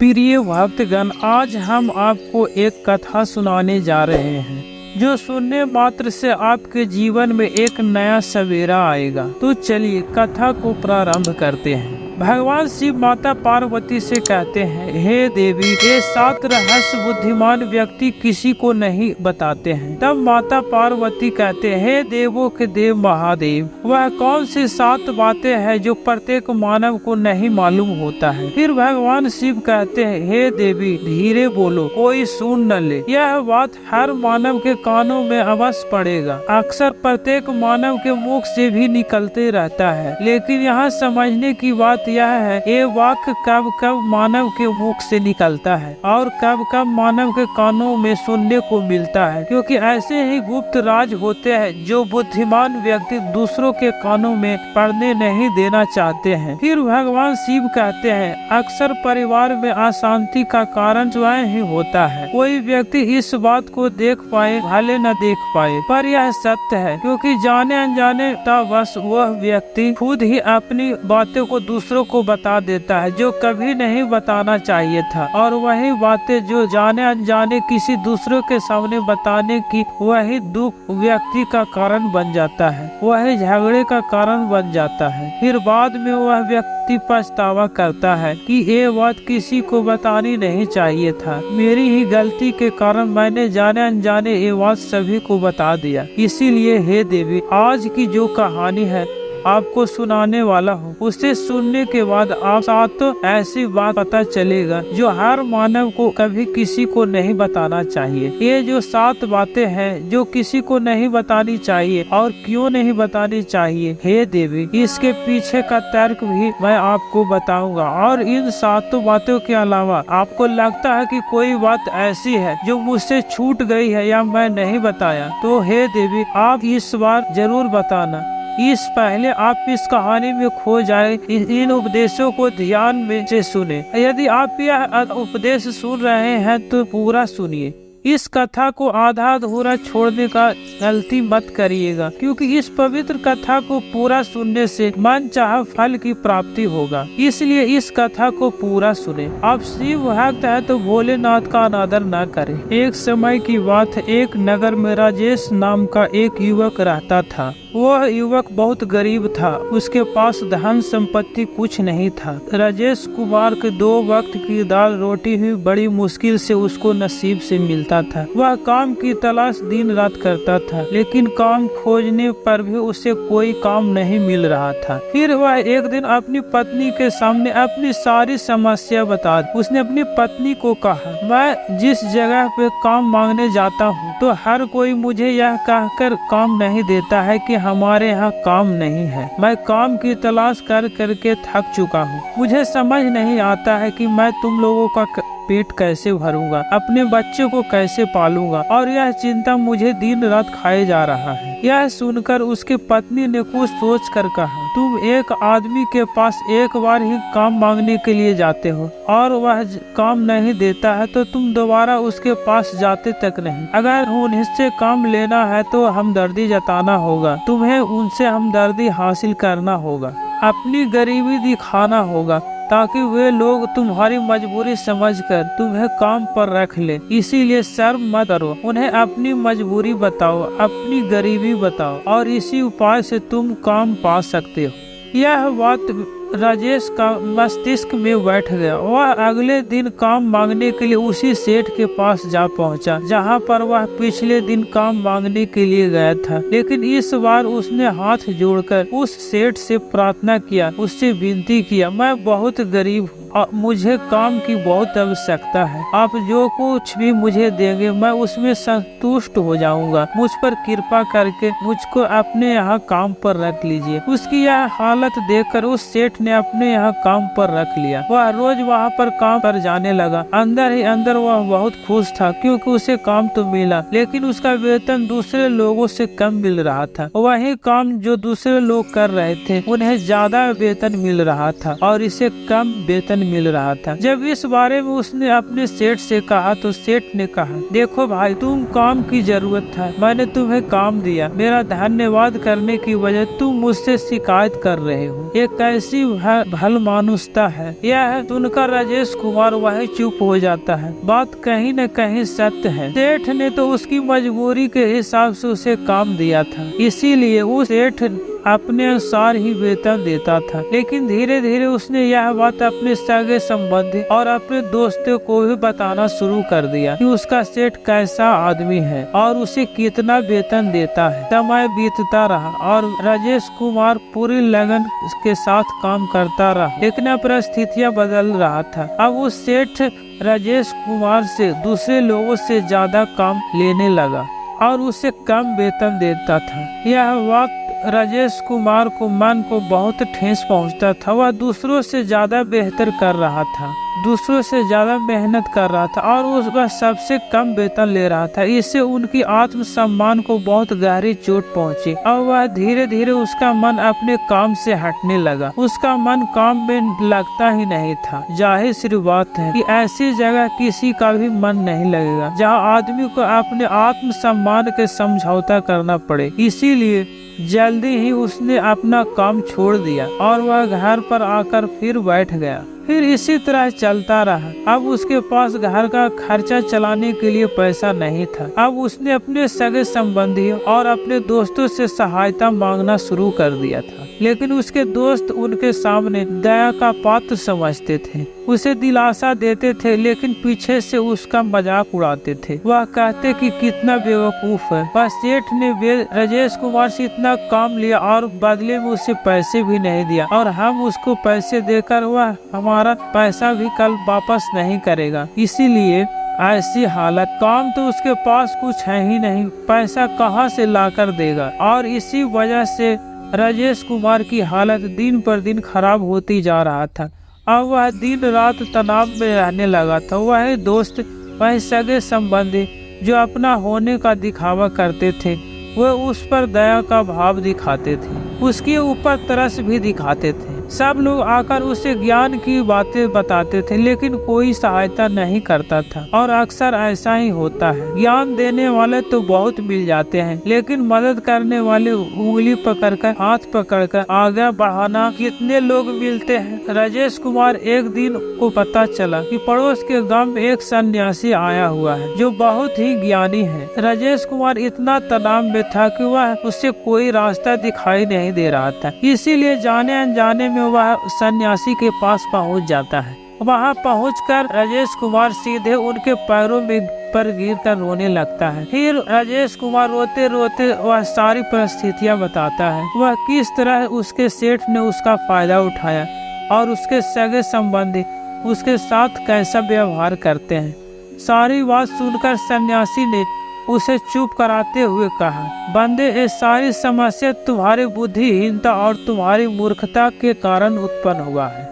प्रिय भक्तगण, आज हम आपको एक कथा सुनाने जा रहे हैं जो सुनने मात्र से आपके जीवन में एक नया सवेरा आएगा। तो चलिए कथा को प्रारंभ करते हैं। भगवान शिव माता पार्वती से कहते हैं, हे देवी, ये 7 रहस्य बुद्धिमान व्यक्ति किसी को नहीं बताते हैं। तब माता पार्वती कहते हैं, हे देवों के देव महादेव, वह कौन सी 7 बातें हैं जो प्रत्येक मानव को नहीं मालूम होता है। फिर भगवान शिव कहते हैं, हे देवी, धीरे बोलो, कोई सुन न ले। यह बात हर मानव के कानों में अवश्य पड़ेगा। अक्सर प्रत्येक मानव के मुख से भी निकलते रहता है, लेकिन यहाँ समझने की बात यह है, ये वाक्य कब कब मानव के मुख से निकलता है और कब कब मानव के कानों में सुनने को मिलता है, क्योंकि ऐसे ही गुप्त राज होते हैं जो बुद्धिमान व्यक्ति दूसरों के कानों में पड़ने नहीं देना चाहते हैं। फिर भगवान शिव कहते हैं, अक्सर परिवार में अशांति का कारण स्वयं ही होता है। कोई व्यक्ति इस बात को देख पाए भले न देख पाए, पर यह सत्य है, क्योंकि जाने अनजाने बस वह व्यक्ति खुद ही अपनी बातें को दूसरों को बता देता है जो कभी नहीं बताना चाहिए था, और वही बातें जो जाने अनजाने किसी दूसरे के सामने बताने की, वही दुख व्यक्ति का कारण बन जाता है, वही झगड़े का कारण बन जाता है। फिर बाद में वह व्यक्ति पछतावा करता है कि ये बात किसी को बतानी नहीं चाहिए था, मेरी ही गलती के कारण मैंने जाने अनजाने ये बात सभी को बता दिया। इसीलिए हे देवी, आज की जो कहानी है आपको सुनाने वाला हूँ, उसे सुनने के बाद आप 7 ऐसी बात पता चलेगा जो हर मानव को कभी किसी को नहीं बताना चाहिए। ये जो 7 बातें हैं जो किसी को नहीं बतानी चाहिए, और क्यों नहीं बतानी चाहिए, हे देवी, इसके पीछे का तर्क भी मैं आपको बताऊंगा। और इन 7 बातों के अलावा आपको लगता है कि कोई बात ऐसी है जो मुझसे छूट गई है या मैं नहीं बताया, तो हे देवी, आप इस बार जरूर बताना। इस पहले आप इस कहानी में खो जाए, इन उपदेशों को ध्यान में से सुने। यदि आप यह उपदेश सुन रहे हैं तो पूरा सुनिए। इस कथा को आधा अधूरा छोड़ने का गलती मत करिएगा, क्योंकि इस पवित्र कथा को पूरा सुनने से मन चाहा फल की प्राप्ति होगा। इसलिए इस कथा को पूरा सुने। आप शिव भक्त है तो भोलेनाथ का अनादर न करें। एक समय की बात है, एक नगर में राजेश नाम का एक युवक रहता था। वह युवक बहुत गरीब था, उसके पास धन संपत्ति कुछ नहीं था। राजेश कुमार के 2 वक्त की दाल रोटी भी बड़ी मुश्किल से उसको नसीब से मिलता था। वह काम की तलाश दिन रात करता था, लेकिन काम खोजने पर भी उसे कोई काम नहीं मिल रहा था। फिर वह एक दिन अपनी पत्नी के सामने अपनी सारी समस्या बता दी। उसने अपनी पत्नी को कहा, मैं जिस जगह पे काम मांगने जाता हूँ तो हर कोई मुझे यह कहकर काम नहीं देता है कि हमारे यहाँ काम नहीं है। मैं काम की तलाश कर करके थक चुका हूँ। मुझे समझ नहीं आता है कि मैं तुम लोगों का पेट कैसे भरूंगा, अपने बच्चे को कैसे पालूंगा, और यह चिंता मुझे दिन रात खाए जा रहा है। यह सुनकर उसकी पत्नी ने कुछ सोच कर कहा, तुम एक आदमी के पास एक बार ही काम मांगने के लिए जाते हो और वह काम नहीं देता है तो तुम दोबारा उसके पास जाते तक नहीं। अगर उनसे काम लेना है तो हमदर्दी जताना होगा, तुम्हें उनसे हमदर्दी हासिल करना होगा, अपनी गरीबी दिखाना होगा, ताकि वे लोग तुम्हारी मजबूरी समझकर तुम्हें काम पर रख ले। इसीलिए शर्म मत करो, उन्हें अपनी मजबूरी बताओ, अपनी गरीबी बताओ, और इसी उपाय से तुम काम पा सकते हो। यह बात राजेश का मस्तिष्क में बैठ गया। वह अगले दिन काम मांगने के लिए उसी सेठ के पास जा पहुंचा जहां पर वह पिछले दिन काम मांगने के लिए गया था। लेकिन इस बार उसने हाथ जोड़कर उस सेठ से प्रार्थना किया, उससे विनती किया, मैं बहुत गरीब हूँ और मुझे काम की बहुत आवश्यकता है। आप जो कुछ भी मुझे देंगे मैं उसमें संतुष्ट हो जाऊंगा। मुझ पर कृपा करके मुझको अपने यहाँ काम पर रख लीजिए। उसकी यह हालत देखकर उस सेठ ने अपने यहाँ काम पर रख लिया। वह रोज वहाँ पर काम पर जाने लगा। अंदर ही अंदर वह बहुत खुश था, क्योंकि उसे काम तो मिला, लेकिन उसका वेतन दूसरे लोगों से कम मिल रहा था। वही काम जो दूसरे लोग कर रहे थे उन्हें ज्यादा वेतन मिल रहा था और इसे कम वेतन मिल रहा था। जब इस बारे में उसने अपने सेठ से कहा तो सेठ ने कहा, देखो भाई, तुम काम की जरूरत था, मैंने तुम्हें काम दिया, मेरा धन्यवाद करने की वजह तुम मुझसे शिकायत कर रहे हो। एक ऐसी भल मानुसता है। यह सुनकर राजेश कुमार वही चुप हो जाता है। बात कहीं न कहीं सत्य है। सेठ ने तो उसकी मजबूरी के हिसाब से उसे काम दिया था, इसीलिए उस सेठ अपने अनुसार ही वेतन देता था। लेकिन धीरे धीरे उसने यह बात अपने सगे संबंधी और अपने दोस्तों को भी बताना शुरू कर दिया कि उसका सेठ कैसा आदमी है और उसे कितना वेतन देता है। समय बीतता रहा और राजेश कुमार पूरी लगन के साथ काम करता रहा, लेकिन अब परिस्थितियाँ बदल रहा था। अब उस सेठ राजेश कुमार से दूसरे लोगों से ज्यादा काम लेने लगा और उसे कम वेतन देता था। यह बात राजेश कुमार को मन को बहुत ठेस पहुंचता था। वह दूसरों से ज्यादा बेहतर कर रहा था, दूसरों से ज्यादा मेहनत कर रहा था और वह सबसे कम वेतन ले रहा था। इससे उनकी आत्मसम्मान को बहुत गहरी चोट पहुंची और वह धीरे धीरे उसका मन अपने काम से हटने लगा। उसका मन काम में लगता ही नहीं था। जाहिर सी बात है कि ऐसी जगह किसी का भी मन नहीं लगेगा जहाँ आदमी को अपने आत्मसम्मान के समझौता करना पड़े। इसीलिए जल्दी ही उसने अपना काम छोड़ दिया और वह घर पर आकर फिर बैठ गया। फिर इसी तरह चलता रहा। अब उसके पास घर का खर्चा चलाने के लिए पैसा नहीं था। अब उसने अपने सगे संबंधी और अपने दोस्तों से सहायता मांगना शुरू कर दिया था, लेकिन उसके दोस्त उनके सामने दया का पात्र समझते थे, उसे दिलासा देते थे, लेकिन पीछे से उसका मजाक उड़ाते थे। वह कहते कि कितना बेवकूफ है। वह सेठ ने राजेश कुमार से इतना काम लिया और बदले में उसे पैसे भी नहीं दिया और हम उसको पैसे देकर वह हमारा पैसा भी कल वापस नहीं करेगा। इसीलिए ऐसी हालत, काम तो उसके पास कुछ है ही नहीं, पैसा कहाँ से लाकर देगा। और इसी वजह से राजेश कुमार की हालत दिन पर दिन खराब होती जा रहा था। अब वह दिन रात तनाव में रहने लगा था। वह दोस्त, वह सगे संबंधी जो अपना होने का दिखावा करते थे, वह उस पर दया का भाव दिखाते थे, उसके ऊपर तरस भी दिखाते थे। सब लोग आकर उसे ज्ञान की बातें बताते थे, लेकिन कोई सहायता नहीं करता था। और अक्सर ऐसा ही होता है, ज्ञान देने वाले तो बहुत मिल जाते हैं, लेकिन मदद करने वाले उंगली पकड़कर, हाथ पकड़कर आगे बढ़ाना कितने लोग मिलते हैं। राजेश कुमार एक दिन को पता चला कि पड़ोस के गांव में एक सन्यासी आया हुआ है जो बहुत ही ज्ञानी है। राजेश कुमार इतना तनाव में था कि वह उसे कोई रास्ता दिखाई नहीं दे रहा था। इसीलिए जाने अनजाने में वह सन्यासी के पास पहुंच जाता है। वहां पहुंचकर राजेश कुमार सीधे उनके पैरों में पर गिरकर रोने लगता है। फिर राजेश कुमार रोते रोते वह सारी परिस्थितियां बताता है, वह किस तरह उसके सेठ ने उसका फायदा उठाया और उसके सगे संबंधी उसके साथ कैसा व्यवहार करते हैं। सारी बात सुनकर सन्यासी ने उसे चुप कराते हुए कहा, बंदे, ये सारी समस्या तुम्हारी बुद्धिहीनता और तुम्हारी मूर्खता के कारण उत्पन्न हुआ है।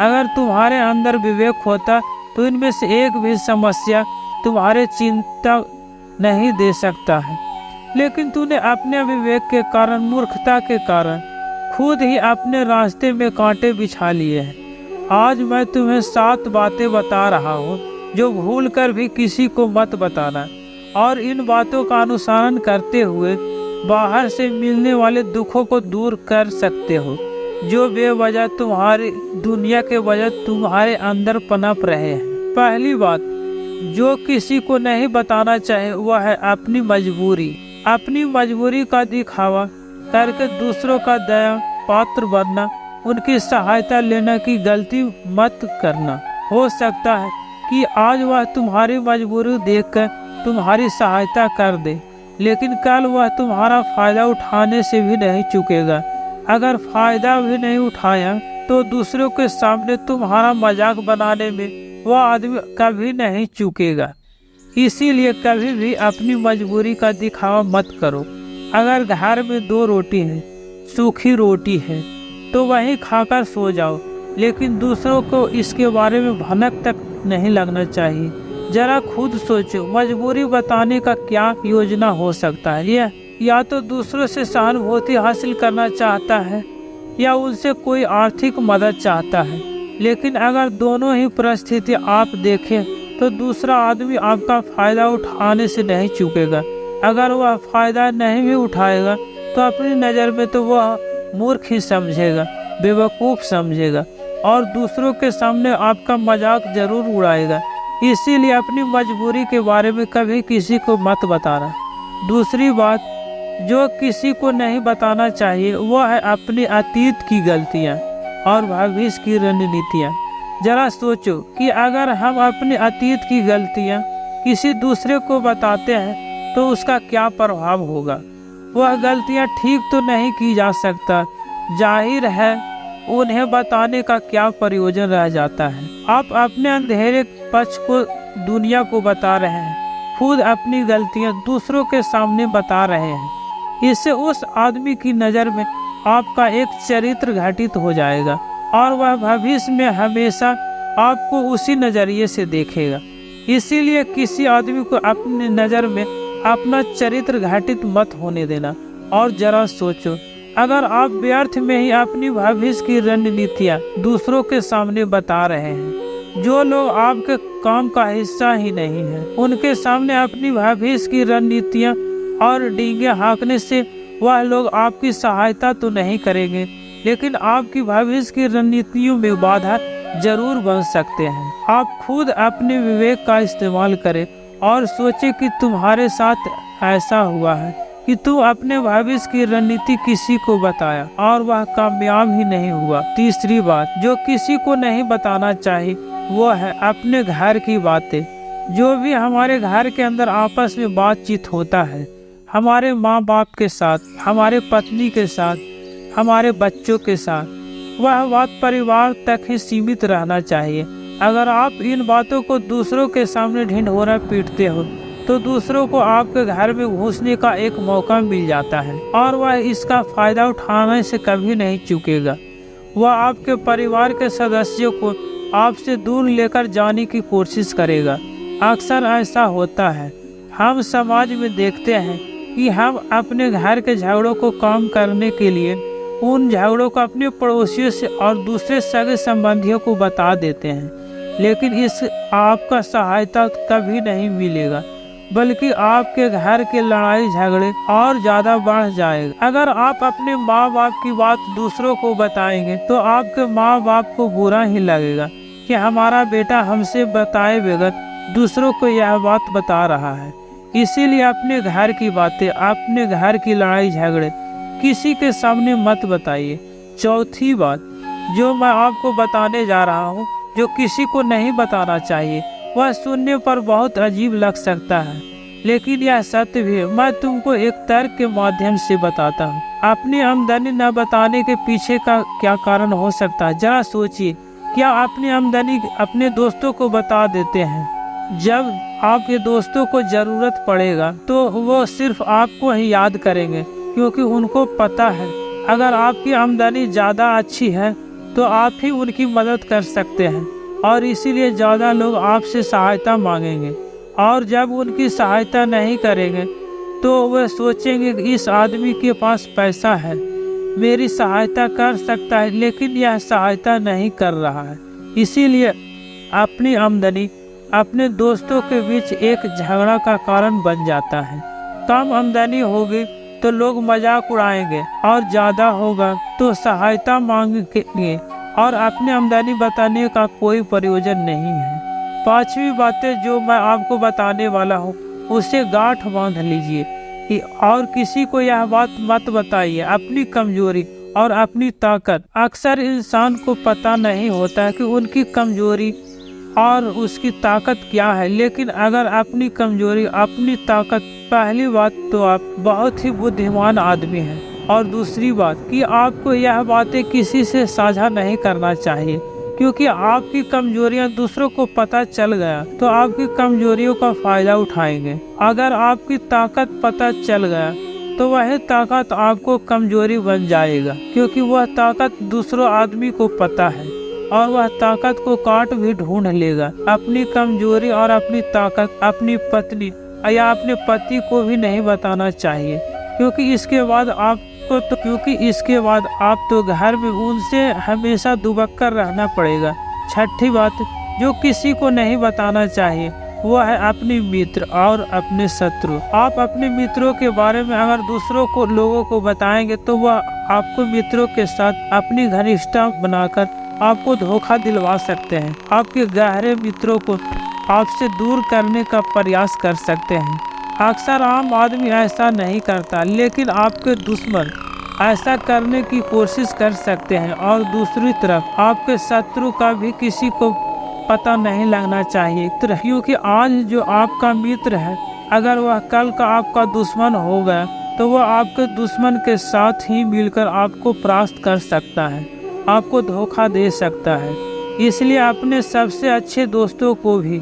अगर तुम्हारे अंदर विवेक होता तो इनमें से एक भी समस्या तुम्हारे चिंता नहीं दे सकता है, लेकिन तूने अपने विवेक के कारण, मूर्खता के कारण खुद ही अपने रास्ते में कांटे बिछा लिए हैं। आज मैं तुम्हें 7 बातें बता रहा हूँ जो भूल कर भी किसी को मत बताना, और इन बातों का अनुसरण करते हुए बाहर से मिलने वाले दुखों को दूर कर सकते हो जो बेवजह तुम्हारी दुनिया के वजह तुम्हारे अंदर पनप रहे हैं। पहली बात जो किसी को नहीं बताना चाहे वह है अपनी मजबूरी। अपनी मजबूरी का दिखावा करके दूसरों का दया पात्र बनना, उनकी सहायता लेने की गलती मत करना। हो सकता है कि आज वह तुम्हारी मजबूरी देखकर तुम्हारी सहायता कर दे, लेकिन कल वह तुम्हारा फायदा उठाने से भी नहीं चूकेगा। अगर फायदा भी नहीं उठाया तो दूसरों के सामने तुम्हारा मजाक बनाने में वह आदमी कभी नहीं चूकेगा। इसीलिए कभी भी अपनी मजबूरी का दिखावा मत करो। अगर घर में 2 रोटी है, सूखी रोटी है, तो वही खाकर सो जाओ, लेकिन दूसरों को इसके बारे में भनक तक नहीं लगना चाहिए। जरा खुद सोचो, मजबूरी बताने का क्या योजना हो सकता है। यह या तो दूसरों से सहानुभूति हासिल करना चाहता है या उनसे कोई आर्थिक मदद चाहता है, लेकिन अगर दोनों ही परिस्थिति आप देखें तो दूसरा आदमी आपका फायदा उठाने से नहीं चूकेगा। अगर वह फायदा नहीं भी उठाएगा तो अपनी नज़र में तो वह मूर्ख ही समझेगा। बेवकूफ़ समझेगा और दूसरों के सामने आपका मजाक जरूर उड़ाएगा। इसीलिए अपनी मजबूरी के बारे में कभी किसी को मत बताना। दूसरी बात जो किसी को नहीं बताना चाहिए वह है अपने अतीत की गलतियाँ और भविष्य की रणनीतियाँ। जरा सोचो कि अगर हम अपने अतीत की गलतियाँ किसी दूसरे को बताते हैं तो उसका क्या प्रभाव होगा। वह गलतियाँ ठीक तो नहीं की जा सकता, जाहिर है उन्हें बताने का क्या प्रयोजन रह जाता है। आप अपने अंधेरे पक्ष को दुनिया को बता रहे हैं, खुद अपनी गलतियाँ दूसरों के सामने बता रहे हैं। इससे उस आदमी की नज़र में आपका एक चरित्र घटित हो जाएगा और वह भविष्य में हमेशा आपको उसी नज़रिए से देखेगा। इसीलिए किसी आदमी को अपनी नज़र में अपना चरित्र घटित मत होने देना। और जरा सोचो, अगर आप व्यर्थ में ही अपनी भविष्य की रणनीतियाँ दूसरों के सामने बता रहे हैं, जो लोग आपके काम का हिस्सा ही नहीं है, उनके सामने अपनी भविष्य की रणनीतियाँ और डींगे हाँकने से वह लोग आपकी सहायता तो नहीं करेंगे, लेकिन आपकी भविष्य की रणनीतियों में बाधा जरूर बन सकते हैं। आप खुद अपने विवेक का इस्तेमाल करें और सोचें कि तुम्हारे साथ ऐसा हुआ है कि तुम अपने भविष्य की रणनीति किसी को बताया और वह कामयाब ही नहीं हुआ। तीसरी बात जो किसी को नहीं बताना चाहिए वो है अपने घर की बातें। जो भी हमारे घर के अंदर आपस में बातचीत होता है, हमारे माँ बाप के साथ, हमारे पत्नी के साथ, हमारे बच्चों के साथ, वह बात परिवार तक ही सीमित रहना चाहिए। अगर आप इन बातों को दूसरों के सामने ढिंढोरा पीटते हो तो दूसरों को आपके घर में घुसने का एक मौका मिल जाता है और वह इसका फायदा उठाने से कभी नहीं चूकेगा। वह आपके परिवार के सदस्यों को आपसे दूर लेकर जाने की कोशिश करेगा। अक्सर ऐसा होता है, हम समाज में देखते हैं कि हम अपने घर के झगड़ों को कम करने के लिए उन झगड़ों को अपने पड़ोसियों से और दूसरे सगे संबंधियों को बता देते हैं, लेकिन इस आपका सहायता कभी नहीं मिलेगा, बल्कि आपके घर के लड़ाई झगड़े और ज़्यादा बढ़ जाएगा। अगर आप अपने माँ बाप की बात दूसरों को बताएंगे तो आपके माँ बाप को बुरा ही लगेगा कि हमारा बेटा हमसे बताए बगैर दूसरों को यह बात बता रहा है। इसीलिए अपने घर की बातें, अपने घर की लड़ाई झगड़े किसी के सामने मत बताइए। चौथी बात जो मैं आपको बताने जा रहा हूँ, जो किसी को नहीं बताना चाहिए, वह सुनने पर बहुत अजीब लग सकता है, लेकिन यह सत्य भी है। मैं तुमको एक तर्क के माध्यम से बताता हूँ। अपनी आमदनी न बताने के पीछे का क्या कारण हो सकता है, जरा सोचिए। क्या अपनी आमदनी अपने दोस्तों को बता देते हैं? जब आपके दोस्तों को ज़रूरत पड़ेगा तो वो सिर्फ आपको ही याद करेंगे, क्योंकि उनको पता है अगर आपकी आमदनी ज़्यादा अच्छी है तो आप ही उनकी मदद कर सकते हैं, और इसीलिए ज़्यादा लोग आपसे सहायता मांगेंगे। और जब उनकी सहायता नहीं करेंगे तो वे सोचेंगे कि इस आदमी के पास पैसा है, मेरी सहायता कर सकता है, लेकिन यह सहायता नहीं कर रहा है। इसीलिए अपनी आमदनी अपने दोस्तों के बीच एक झगड़ा का कारण बन जाता है। कम आमदनी होगी तो लोग मजाक उड़ाएंगे और ज़्यादा होगा तो सहायता मांगेंगे, और अपनी आमदनी बताने का कोई प्रयोजन नहीं है। पांचवी बातें जो मैं आपको बताने वाला हूँ उसे गांठ बांध लीजिए और किसी को यह बात मत बताइए अपनी कमजोरी और अपनी ताकत। अक्सर इंसान को पता नहीं होता है कि उनकी कमजोरी और उसकी ताकत क्या है, लेकिन अगर अपनी कमजोरी अपनी ताकत, पहली बात तो आप बहुत ही बुद्धिमान आदमी हैं, और दूसरी बात कि आपको यह बातें किसी से साझा नहीं करना चाहिए, क्योंकि आपकी कमजोरियां दूसरों को पता चल गया तो आपकी कमजोरियों का फायदा उठाएंगे। अगर आपकी ताकत पता चल गया तो वह ताकत आपको कमजोरी बन जाएगा, क्योंकि वह ताकत दूसरों आदमी को पता है और वह ताकत को काट भी ढूंढ लेगा। अपनी कमजोरी और अपनी ताकत अपनी पत्नी या अपने पति को भी नहीं बताना चाहिए, क्योंकि इसके बाद आप तो घर में उनसे हमेशा दुबक्कर रहना पड़ेगा। छठी बात जो किसी को नहीं बताना चाहिए वह है अपने मित्र और अपने शत्रु। आप अपने मित्रों के बारे में अगर दूसरों को लोगों को बताएंगे तो वह आपको मित्रों के साथ अपनी घनिष्ठता बनाकर आपको धोखा दिलवा सकते हैं। आपके गहरे मित्रों को आपसे दूर करने का प्रयास कर सकते हैं। अक्सर आम आदमी ऐसा नहीं करता, लेकिन आपके दुश्मन ऐसा करने की कोशिश कर सकते हैं। और दूसरी तरफ आपके शत्रु का भी किसी को पता नहीं लगना चाहिए, क्योंकि आज जो आपका मित्र है अगर वह कल का आपका दुश्मन हो गया तो वह आपके दुश्मन के साथ ही मिलकर आपको परास्त कर सकता है, आपको धोखा दे सकता है। इसलिए अपने सबसे अच्छे दोस्तों को भी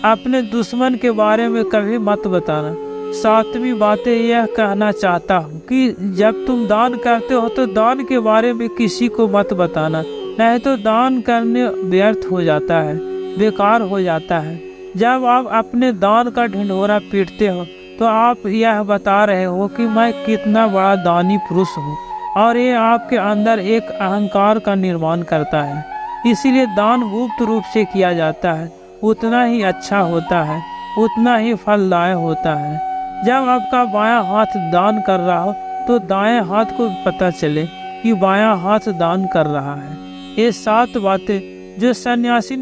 अपने दुश्मन के बारे में कभी मत बताना। सातवीं बातें यह कहना चाहता हूँ कि जब तुम दान करते हो तो दान के बारे में किसी को मत बताना, नहीं तो दान करने व्यर्थ हो जाता है, बेकार हो जाता है। जब आप अपने दान का ढिंढोरा पीटते हो तो आप यह बता रहे हो कि मैं कितना बड़ा दानी पुरुष हूँ, और ये आपके अंदर एक अहंकार का निर्माण करता है। इसीलिए दान गुप्त रूप से किया जाता है, उतना ही अच्छा होता है, उतना ही फलदायक होता है। जब आपका बायां हाथ दान कर रहा हो तो दाएं हाथ को पता चले कि बायां हाथ दान कर रहा है। ये 7 बातें जो सन्यासी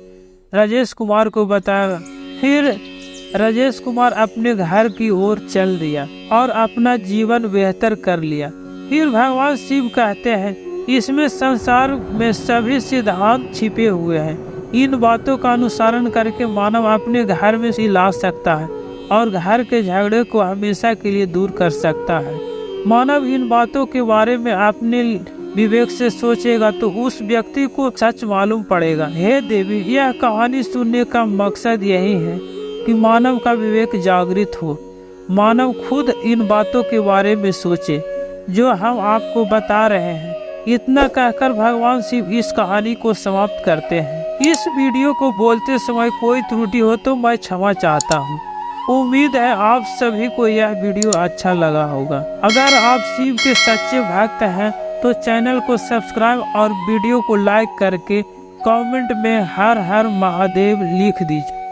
राजेश कुमार को बताया। फिर राजेश कुमार अपने घर की ओर चल दिया और अपना जीवन बेहतर कर लिया। फिर भगवान शिव कहते हैं, इसमें संसार में सभी सिद्धांत छिपे हुए हैं। इन बातों का अनुसरण करके मानव अपने घर में से ला सकता है और घर के झगड़े को हमेशा के लिए दूर कर सकता है। मानव इन बातों के बारे में अपने विवेक से सोचेगा तो उस व्यक्ति को सच मालूम पड़ेगा। हे देवी, यह कहानी सुनने का मकसद यही है कि मानव का विवेक जागृत हो, मानव खुद इन बातों के बारे में सोचे जो हम आपको बता रहे हैं। इतना कहकर भगवान शिव इस कहानी को समाप्त करते हैं। इस वीडियो को बोलते समय कोई त्रुटि हो तो मैं क्षमा चाहता हूँ। उम्मीद है आप सभी को यह वीडियो अच्छा लगा होगा। अगर आप शिव के सच्चे भक्त हैं तो चैनल को सब्सक्राइब और वीडियो को लाइक करके कमेंट में हर हर महादेव लिख दीजिए।